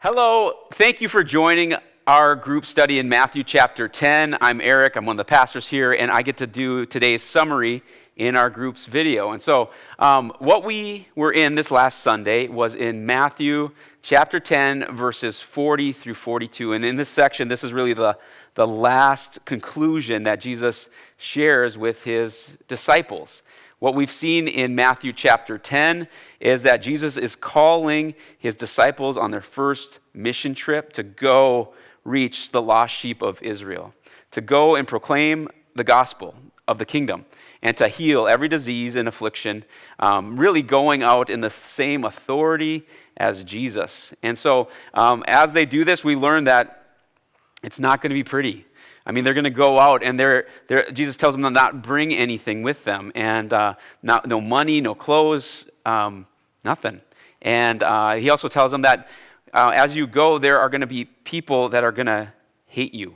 Hello, thank you for joining our group study in Matthew chapter 10. I'm Eric, I'm one of the pastors here, and I get to do today's summary in our group's video. And so what we were in this last Sunday was in Matthew chapter 10, verses 40 through 42. And in this section, this is really the last conclusion that Jesus shares with his disciples. What we've seen in Matthew chapter 10 is that Jesus is calling his disciples on their first mission trip to go reach the lost sheep of Israel, to go and proclaim the gospel of the kingdom, and to heal every disease and affliction, really going out in the same authority as Jesus. And so as they do this, we learn that it's not going to be pretty. I mean, they're going to go out, and Jesus tells them to not bring anything with them, and no money, no clothes, nothing. And he also tells them that as you go, there are going to be people that are going to hate you,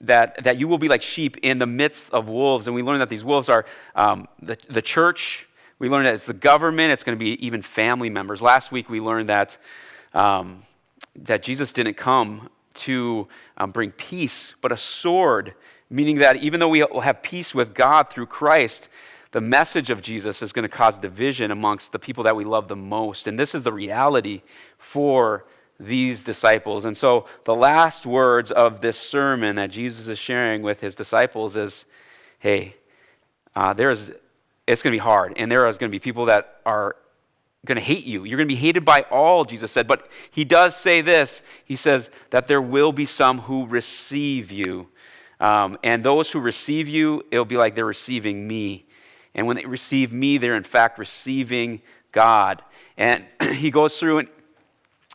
that you will be like sheep in the midst of wolves. And we learn that these wolves are the church. We learn that it's the government. It's going to be even family members. Last week, we learned that Jesus didn't come to bring peace, but a sword, meaning that even though we will have peace with God through Christ, the message of Jesus is going to cause division amongst the people that we love the most. And this is the reality for these disciples. And so the last words of this sermon that Jesus is sharing with his disciples is, hey, it's going to be hard, and there is going to be people that are going to hate you. You're going to be hated by all, Jesus said. But he does say this. He says that there will be some who receive you. And those who receive you, it'll be like they're receiving me. And when they receive me, they're in fact receiving God. And he goes through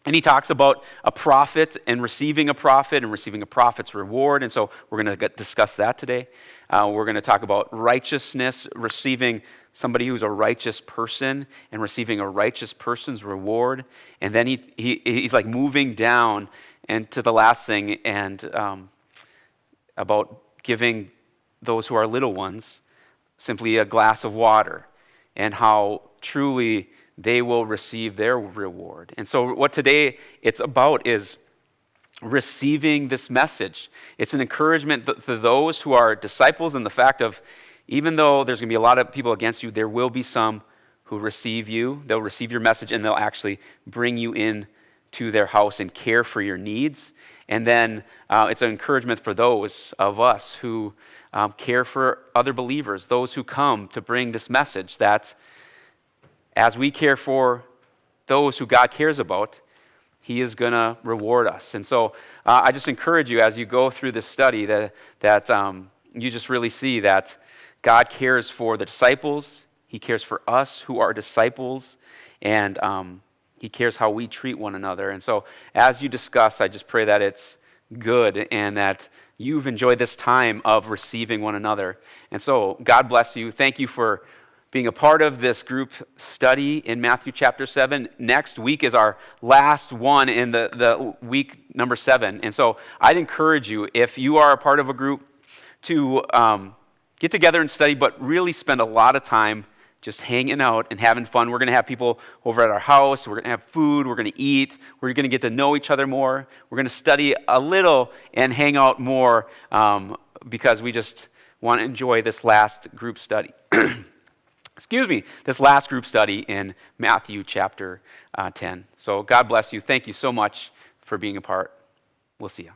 and he talks about a prophet and receiving a prophet's reward. And so we're going to discuss that today. We're going to talk about righteousness, receiving somebody who's a righteous person and receiving a righteous person's reward. And then he's like moving down and to the last thing and about giving those who are little ones simply a glass of water and how truly they will receive their reward. And so what today it's about is receiving this message. It's an encouragement to those who are disciples in the fact of, even though there's going to be a lot of people against you, there will be some who receive you. They'll receive your message, and they'll actually bring you in to their house and care for your needs. And then it's an encouragement for those of us who care for other believers, those who come to bring this message that as we care for those who God cares about, he is going to reward us. And so I just encourage you as you go through this study that you just really see that God cares for the disciples. He cares for us who are disciples, and he cares how we treat one another. And so as you discuss, I just pray that it's good and that you've enjoyed this time of receiving one another. And so God bless you. Thank you for being a part of this group study in Matthew chapter 7. Next week is our last one in the week number 7. And so I'd encourage you, if you are a part of a group, to get together and study, but really spend a lot of time just hanging out and having fun. We're going to have people over at our house. We're going to have food. We're going to eat. We're going to get to know each other more. We're going to study a little and hang out more because we just want to enjoy this last group study. This last group study in Matthew chapter 10. So God bless you. Thank you so much for being a part. We'll see you.